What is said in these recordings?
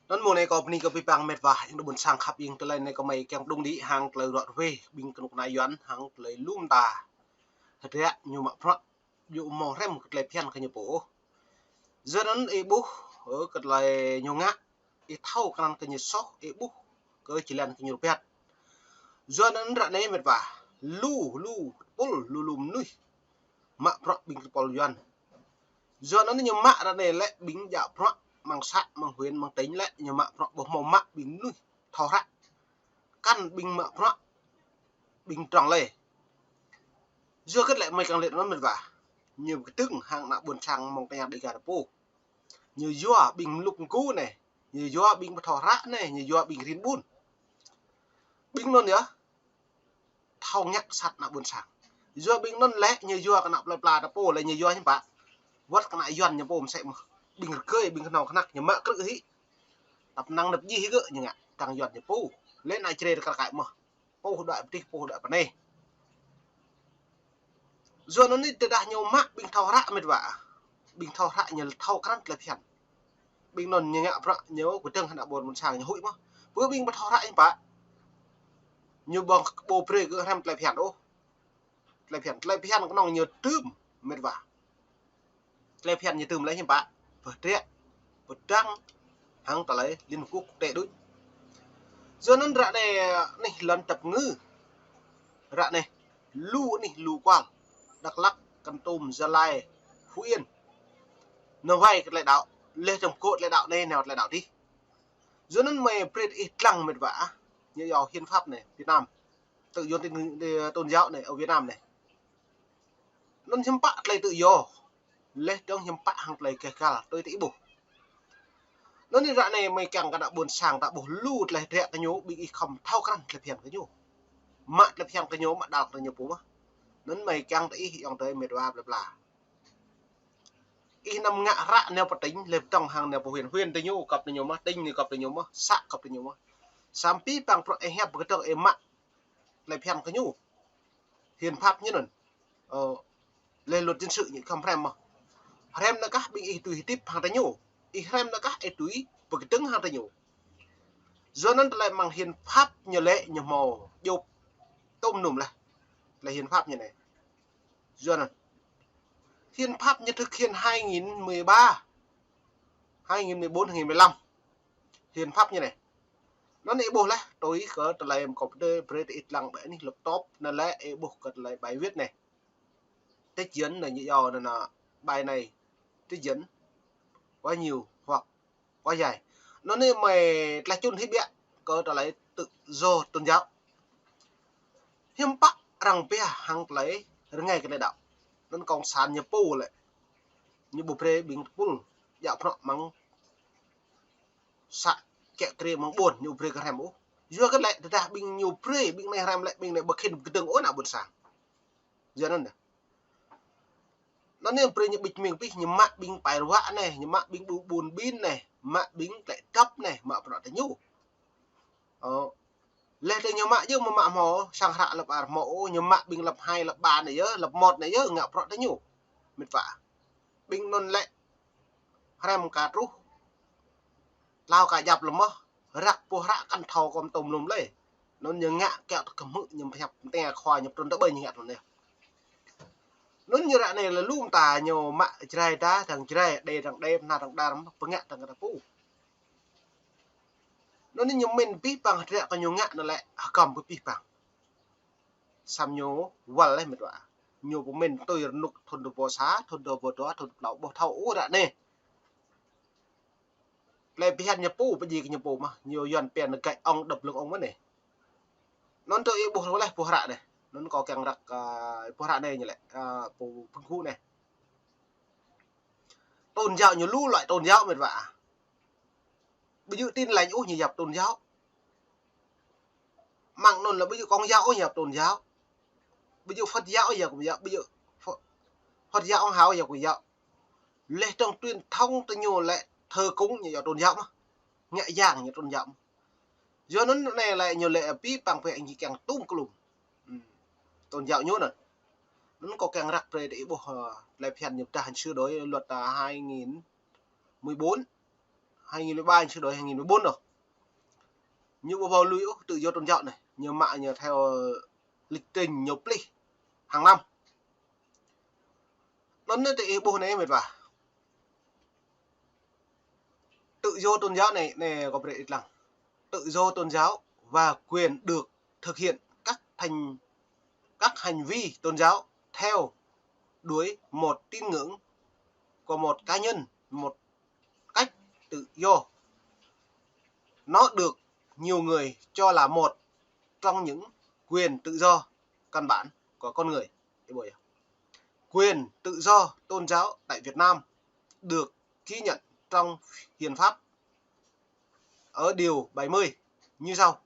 Nó mùa này có bên có bị bằng mệt vả nhưng buồn sang khắp yên từ này có mày keng đông đi hàng lời đoạn về bình cái này doán hàng lời lum ta thật ra nhiều mà pro dụ mò rem cái lời pian cái nhiều bố giờ nó e bố ở cái lời nhiều ngã e thâu cái cái nhiều sóc e bố cái chỉ làm cái nhiều pet giờ nó ra này mệt vả lu lu pul lu lum nuôi mà pro bình cái pol doán giờ nó nhiều mạ ra này lại bình dạo pro mang sạ mang huyền mang tính lại nhiều mạ pro bộ màu mạ bình nuôi thò ra căn bình mạ pro bình tròn lề giờ kết lại mày càng lệ nó mệt vả nhiều cái tức hàng nạ buồn sang mong tay đi gà po như doa bình lục cú này như doa bình thò rã này như doa bình rin bun bình luôn nhá thau nhắc sạt nạ buồn sang doa bình non lẽ như doa cái nạ là po lại như doa như bạn vắt cái nạ doan như bom sẽ bình cười bình nào khắc như mạ cứ hí tập năng lập gì hí gỡ như ngạ càng doan như po lên này chơi được cả mà po đại tí po đại bên này giờ nó đi từ đã nhiều mạ bình thau rã mệt vả bình thau rã như thau cắt là thiệt bình non như ngạ bạ nhớ của tương hạt bồn một sàng như hụi mà bữa bình bắt thọ lại bạn như bằng bộ pre cứ ham lại phèn ô lại phèn cái nòng nhiều tươm mệt vả lại phèn như tươm lấy như bạn vượt trệ vượt trăng hàng ta lấy liên quốc tệ đối giờ nó rạ này này lần tập ngư rạ này lu này lu quang đắk lắk Kon Tum Gia Lai Phú Yên nó vay cái lại đạo lê trồng cột lại đạo này nào lại đạo đi giờ nó mày pre ít lăng mệt vả như do hiến pháp này Việt Nam tự do tôn giáo này ở Việt Nam này nó hiếm bạ lại tự do lấy trong hiếm bạ hàng lại kể cả tôi tỷ bù nó như vậy này mày càng cả đã buồn sàng đã bù lút lại rẻ cái nhố bị không thao căn là phiền cái nhố mạ là phiền cái nhố mà đào là nhiều bố nó mày càng thấy hiện tới mệt va là y nằm ngã rạ neo bật tính lệp trong hàng neo huyền huyền tới nhố cặp tới nhố mà tinh thì cặp tới nhố mà sạ cặp tới nhố mà sampi bằng pro e hẹp cái tờ em mạ lại phiền cái nhố hiền pháp như này lên luật dân sự những không rem là các bị tùy tiếp hàng tay nhổ rem là các tùy và cái trứng hàng tay nhổ do nó lại bằng hiến pháp như lệ như màu dục tôm nùm là hiến pháp như này do này hiến pháp như thực hiện 2013 2014 2015 hiến pháp như này nó này bố là tôi có lại em có ít lăng bẽ này laptop nó lại bố có lại bài viết này tích diễn là như do là bài này tích diễn quá nhiều hoặc quá dài nó nên mày là chôn hết bịa có trở lại tự do tôn giáo hiếm bắc rằng bia hàng lấy ngày cái này đạo nó còn sàn như pu lại như bộ pre bình pul dạo nó mắng sạ kẹo tre mắng buồn như pre cái hàm giờ cái lại ra bình nhiều pre bình này hàm lại bình này bậc hình cái tường ố nào buồn sàng giờ nó nên pre như bịch mình bịch như mạ bình bài vạ này như mạ bình buồn pin này mạ bình lại cấp này mạ nó thành nhu lên từ nhiều mạ chứ mà mạ mỏ sang hạ lập à mộ nhiều mạ bình lập 2 lập 3 này nhớ lập 1 này nhớ ngạo pro đấy nhủ mệt vả bình non lệ rem cả rú lao cả dập lắm rắc po rạ căn thầu con tôm lùm lấy nó như ngạ kẹo cầm mự nhầm nhập te khoa nhập trôn đã bơi như ngạ rồi này nó như vậy này là lùm tà nhiều mạ trai ta thằng trai đây thằng đêm na thằng đam bằng ngạ thằng cái phu nó như mình biết bằng rạ có nhiều ngạ nó lại cầm cái biết bằng sam nhố vần lên một đoạn nhiều của mình tôi nục thôn đồ bò xá thôn đồ bò đó thôn đậu bò thầu đã nè lại bị hạt nhập bù cái gì cái nhập bù mà nhiều dần tiền là cạnh ông đập lực ông mất này nó tôi bù nó lại bù hạ này nó có càng đặc bù hạ này như lại bù phân khu này tôn giáo nhiều lũ loại tôn giáo mệt vả ví dụ tin lành như nhập tôn giáo mạng nôn là ví dụ con giáo nhập tôn giáo ví dụ Phật giáo giờ cũng giáo ví dụ Phật giáo hào giờ cũng giáo lệ trong tuyên thông tôi nhiều lệ thơ cúng như tôn giáo mà nhẹ nhàng như tôn giáo do nó này lại nhiều lệ bí bằng về anh càng tung cái lùm tôn giáo nhốt rồi nó có càng rắc về để bộ lại phèn nhập tràn sửa đổi luật 2014 2013 sửa đổi 2014 rồi. Như bộ bầu lưu tự do tôn giáo này, như mạng nhờ theo lịch trình nhục ly hàng năm. Nó nên thì bộ này mệt vào. Tự do tôn giáo này có thể là tự do tôn giáo và quyền được thực hiện các hành vi tôn giáo theo đuổi một tín ngưỡng của một cá nhân một cách tự do. Nó được nhiều người cho là một trong những quyền tự do căn bản của con người. Quyền tự do tôn giáo tại Việt Nam được ghi nhận trong hiến pháp ở điều 70 như sau: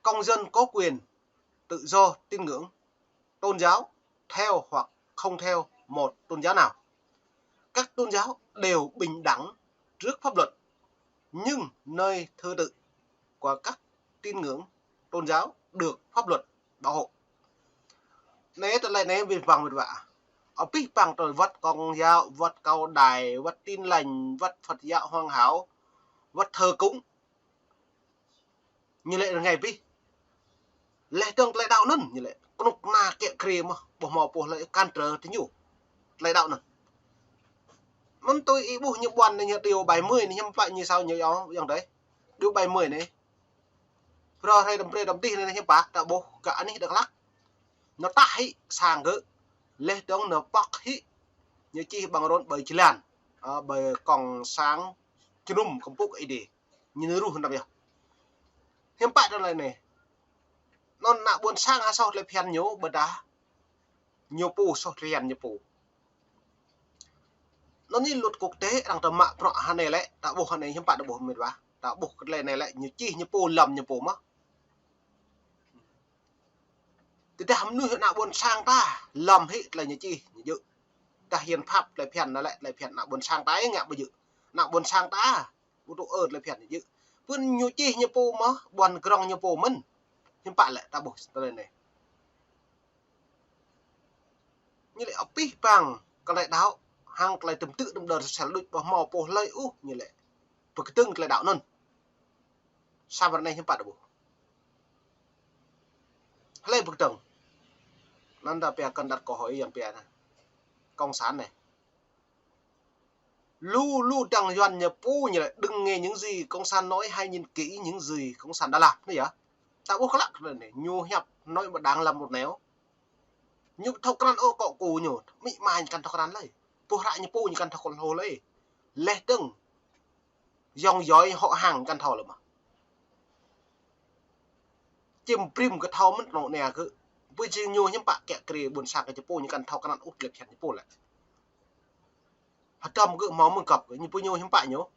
công dân có quyền tự do tín ngưỡng tôn giáo theo hoặc không theo một tôn giáo nào. Các tôn giáo đều bình đẳng trước pháp luật, nhưng nơi thờ tự của các tín ngưỡng tôn giáo được pháp luật bảo hộ. Nếu tôi lại nói về vòng một vạ, ở bí bằng tôi vật công giáo, vật cao đài, vật tin lành, vật Phật giáo hoàng hảo, vật thờ cúng. Như lệ là ngày bí. Lệ tương lại đạo nâng như lệ. Có nục nà kẹo kìa mà, bỏ mò bỏ lại can trở thế nhủ. Lại đạo nâng. Môn tôi ý bù như bọn này như điều 70 này nhằm phải như sao như đó dòng đấy. Điều 70 này. Rồi hay đầm tí này nhằm bác đã bố cả này được lắc. Nó tắt hị sàng gỡ. Lê tương nó bọc hị. Như chi bằng rôn bởi chỉ làn. Bởi còn sáng chứ nùm không bốc ấy đi. Như nữ rù hơn đập hiểu. Hiếm bại đó này này. Nó nạ buồn sang ha sao lại phèn nhố bờ đá. Nhiều bù sao phèn nhiều bù. Nó như luật quốc tế đang tầm mạng rõ hà này lại. Đã buộc hà này hiếm bại đã buộc mệt quá. Đã buộc cái này này lại như chi như bù lầm như bù mất. Thì ta hâm nuôi nạ buồn sang ta. Lầm hết là như chi như dự. Ta hiền pháp lại phèn nó lại phèn nạ buồn sang ta ấy ngạ bởi dự. Nạ buồn sang ta. Bù độ ớt lại phèn như dự. Vươn như chi như bù mất. Buồn grong như bù mân. Nhưng bạn lại ta buộc tới này. Như lại ở bí bằng còn lại đáo hàng lại tầm tự đầm đợt sẽ lụt vào mò bồ lây ú như lại và cái tương lại đảo nôn sao vào này nhưng bạn đã buộc lấy bức tầng nên ta bè cần đặt câu hỏi dần bè này công sản này lu đằng doan nhập pu như lại đừng nghe những gì công sản nói hay nhìn kỹ những gì công sản đã làm đấy hả ta buộc lắc rồi này nhu hẹp nói mà đang làm một néo như thâu căn ô cọ cù nhổ mị mai căn thâu căn lấy pu lại như pu như căn thâu con hồ lấy lê tưng dòng dõi họ hàng căn thâu là mà chìm prim cái thâu mất nọ nè cứ với chi nhu những bạn kẹt kề buồn sạc cái pu như căn thâu căn út lẹp chặt như pu lại trong cứ máu mừng cọc như pu nhu những bạn nhổ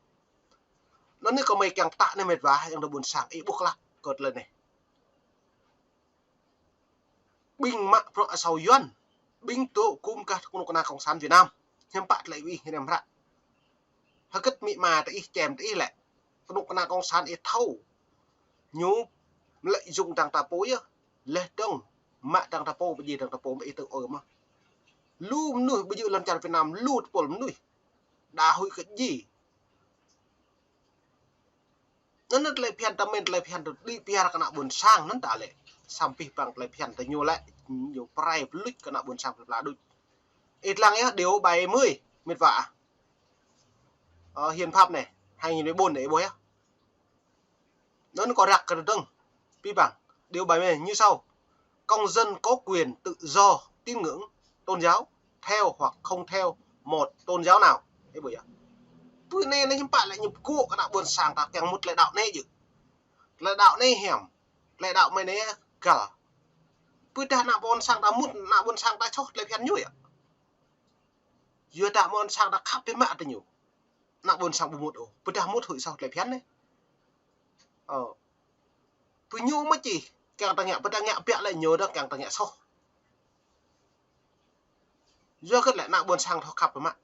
nó nếu có mấy càng tạ nên mệt vá em được buồn sạc ý buộc lắc cột lên này binh mạng pro sau yuan binh tụ cung cả con na cộng sản Việt Nam nhưng bạn lại vì làm ra hơi cất mị mà tại chèm tại lại con na cộng sản ít thâu nhú lợi dụng đằng tà bối á lệ đông mạ đằng tà bố bây giờ đằng tà bố mấy tự ôm mà lu nuôi bây giờ lần chặt Việt Nam lu bổ nuôi đã hội cái gì nó lại phiền ta mình lại phiền được đi pia cái nào buồn sang nó đã lại sampai bằng lại phiền ta nhiều lại nhiều prai lít cái nào buồn sang là đôi ít lăng ấy điều 70 mệt vạ hiến pháp này 2014 này bố á nó có rạc cái tương pi bằng điều 70 như sau công dân có quyền tự do tín ngưỡng tôn giáo theo hoặc không theo một tôn giáo nào thế bởi ạ tôi nên nó bạn lại nhập cụ cái đạo buồn sàng tạc kèng một lại đạo này chứ lại đạo này hẻm lại đạo mày này cả tôi ta nạp buồn sang ta mút nạp buồn sang ta chốt lại phen nhủi ạ vừa đạo buồn sang ta khắp cái mạng ta nhiều nạp buồn sang một ổ tôi ta mút hủy sau lại phen đấy tôi nhu mất gì càng ta nhẹ bẹ lại nhớ được càng ta nhẹ sau do cái lại nạp buồn sang thọ khắp cái mạng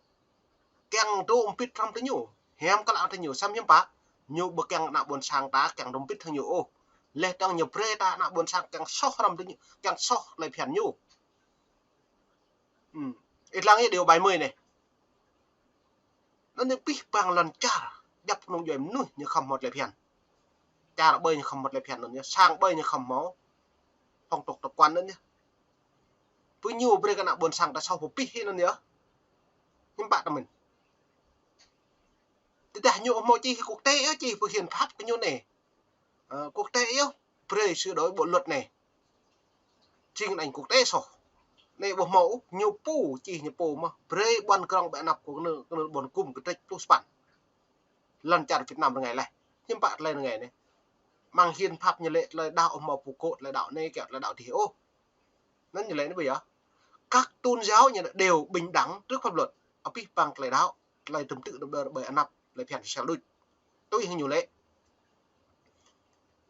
càng đôm pít trong cái nhủ hém các lão thành nhiều xăm hiếm bá nhiều bậc càng nạp buồn sang ta càng đôm pít thành nhiều ô lệ đang nhiều pre ta nạp buồn sang càng sót làm cái càng sót lại phèn nhủ ít lăng ấy điều 70 này nó nên pít bằng lần cha dập nông dồi nuôi như không một lệ phiền cha đã bơi như không một lệ phiền nữa nhé sang bơi như không máu phong tục tập quán nữa nhé với nhiều bây giờ buồn sang đã sau một pi nữa nhé nhưng bạn là mình thì đã nhiều mọi chi quốc tế chỉ vừa hiến pháp cái nhiêu này quốc tế yếu bây sửa đổi bộ luật này trình ảnh quốc tế sổ này bộ mẫu nhiều pu chỉ nhiều pu mà bây ban công bạn nạp của nơi buồn cung cái trách plus bản lần chặt Việt Nam ngày này nhưng bạn lên ngày này mang hiến pháp như lệ là đạo màu phụ cột là đạo này kẹo là đạo thiểu nó như lệ nó bây giờ các tôn giáo như đều bình đẳng trước pháp luật ở phía bằng lại đạo lại tương tự bởi ăn nạp lại phèn xẻo đôi tôi hình nhiều lệ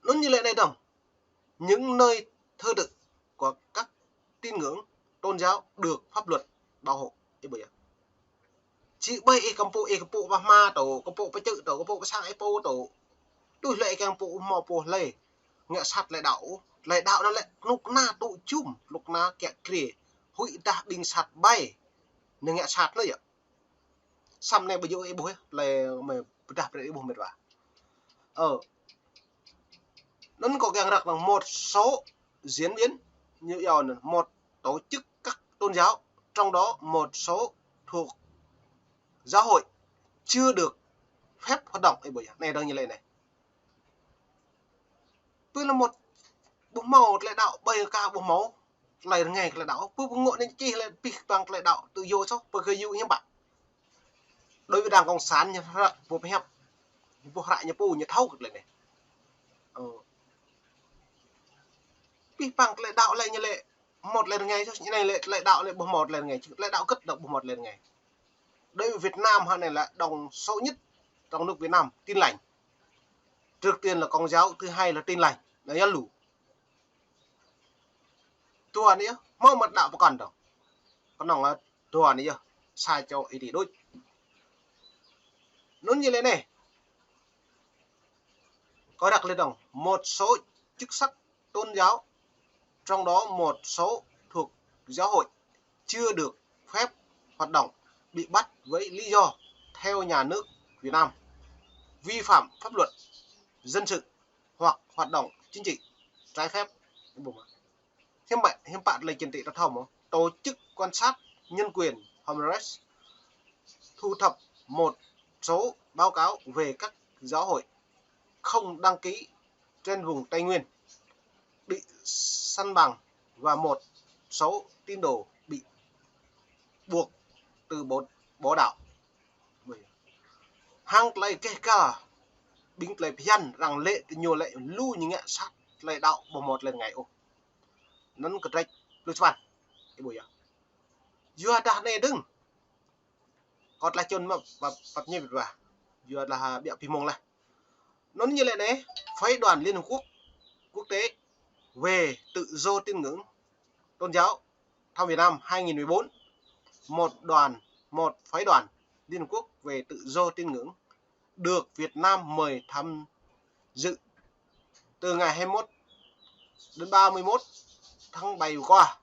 nó như lệ này đồng những nơi thơ tự của các tín ngưỡng tôn giáo được pháp luật bảo hộ như bây giờ chỉ bây cầm bộ ba ma tổ cầm bộ ba chữ tổ cầm bộ ba sang epo tổ đôi lệ cầm bộ mò bộ lệ nghệ sát lại đạo nó lại lúc na tụ chung lúc na kẹt kề hụi ta bình sạt bay nên nghệ sát nữa vậy xăm này bây giờ ấy bố là mày đạp để bố mệt vào nó có gàng đặc bằng một số diễn biến như yêu một tổ chức các tôn giáo trong đó một số thuộc giáo hội chưa được phép hoạt động ấy bởi này đang như này này tôi là một bộ màu lại đạo bây ca bộ máu lại ngày lại đạo cứ ngộ nên chi là bị bằng lại đạo tự do sao bởi cái dụ như bạn đối với đảng cộng sản như bộ hẹp bộ hại như bù như thâu lại này bị bằng lại đạo lại như lệ một lần ngày như này lại đạo lại bộ một lần ngày lại đạo cất được bộ một lần ngày đây Việt Nam hay này là đồng sâu nhất trong nước Việt Nam tin lành trước tiên là công giáo thứ hai là tin lành là nhá lũ tua nữa mau mật đạo còn đâu con nòng là tua nữa sai cho ý thì đôi nó như thế này có đặc lên đồng một số chức sắc tôn giáo trong đó một số thuộc giáo hội chưa được phép hoạt động bị bắt với lý do theo nhà nước Việt Nam vi phạm pháp luật dân sự hoặc hoạt động chính trị trái phép. Hiến bạn là chính trị đặc thông tổ chức quan sát nhân quyền Human Rights thu thập một số báo cáo về các giáo hội không đăng ký trên vùng Tây Nguyên bị săn bằng và một số tín đồ bị buộc từ bỏ đạo. Hang lại kể cả bình lại phiền rằng lệ nhiều lệ lưu như nghệ sát lại đạo bỏ một lần ngày ô nấn cực rạch lưu cho bạn cái buổi vừa đã này đừng còn là chôn mà bập như vậy vừa là bịa phim mông này nó như lệ này phái đoàn Liên Hợp Quốc tế về tự do tín ngưỡng tôn giáo thăm Việt Nam 2014 một phái đoàn Liên Hợp Quốc về tự do tín ngưỡng được Việt Nam mời tham dự từ ngày 21 đến 31 tháng 7 vừa qua.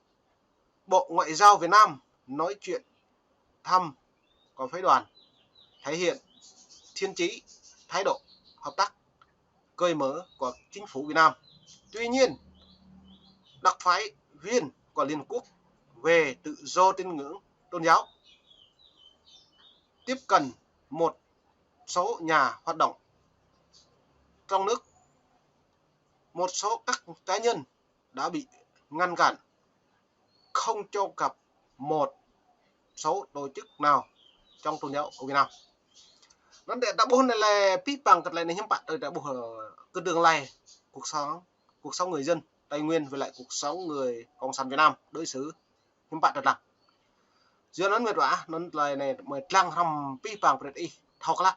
Bộ Ngoại giao Việt Nam nói chuyện thăm của phái đoàn thể hiện thiên chí thái độ hợp tác cởi mở của chính phủ Việt Nam. Tuy nhiên, đặc phái viên của Liên Hợp Quốc về tự do tín ngưỡng tôn giáo tiếp cận một số nhà hoạt động trong nước, một số các cá nhân đã bị ngăn cản không cho gặp một số tổ chức nào trong tôn giáo của Việt Nam. Nó đã buồn này là phí bằng cái này những bạn đã buồn cái đường này cuộc sống người dân Tây Nguyên với lại cuộc sống người Cộng sản Việt Nam đối xử những bạn thật là giữa nó người đó nó lại này mới lăng hầm phí bằng cái đi thọc lắm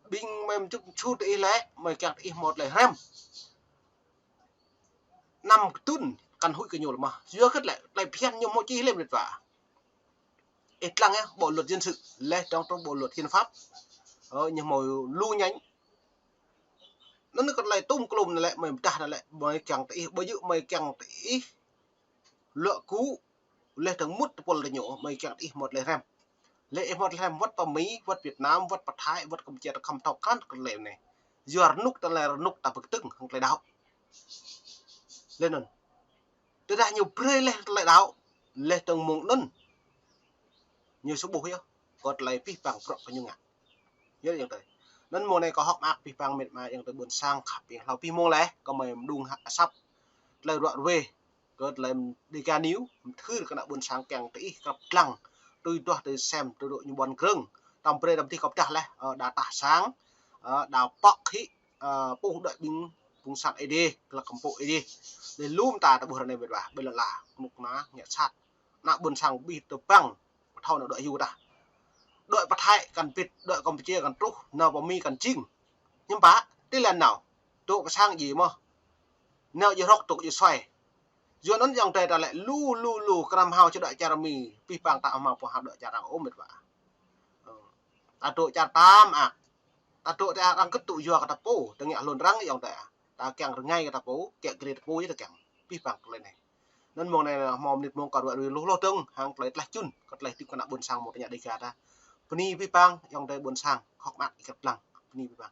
binh mềm chút ý lẽ mày kẹt ý một lại rem năm tuần cần hụi cái nhiều mà giữa cái lại phiền nhiều mỗi chi lên việc vả ít lăng á bộ luật dân sự lên trong bộ luật hiến pháp nhưng mà lưu nhánh nó còn lại tung cùm lại mày ta lại mày càng tí bây giờ mày càng tí lựa cú lên thằng mút bộ là nhỏ mày càng tí một lại rem lệ một làm vất tàu Mỹ vất Việt Nam vất Bát Thái vất Campuchia ta không thọc cán cái lệ này giờ nút ta là nút ta bực tưng không lại đau lên rồi tôi đã nhiều pre lên lại đau lên từng mùng nân nhiều số bùi có lại pi bằng pro cái nhung nhớ như thế nên mùa này có học ác pi bằng mệt mà yang tới buồn sang khắp biển lao pi mông lẽ có mày đung sắp lời đoạn về có lại đi ca níu thứ cái nào buồn sang càng tí gặp lăng tôi đoạt tôi xem tôi đội như bọn rừng tầm pre đâm thì có trả lại đã tả sáng đào bọc khí bung đợi binh bung sạt ed là cầm bộ ed để lùm ta đã buồn này về bà bây giờ là một ná nhẹ sát nạ buồn sang bị tập băng thâu nó đợi yêu ta đợi Bát Thái cần Việt đợi Campuchia cần Trúc nào bỏ mi cần Chinh nhưng bá tí lần nào tụ cái sang gì mà nào giờ róc tụ giờ xoay giờ nó dòng trời ta lại lu cầm hao cho đợi cha mì pi bằng tạo mà của hao đợi cha ôm mệt vả ta tụ cha tam ta tụ ta đang cất tụ giờ cái tập bố ta nghe luôn răng dòng trời ta càng ngay cái tập bố kẹt cái tập bố với ta càng pi bằng lên này nên mong này là mong nịt mong cả đội lu lo trưng hàng lấy lại chun còn lấy tiếp con buồn sang một nhà đi cả ta Puni Vipang yang dari buồn sang học mạng gặp lăng Puni Vipang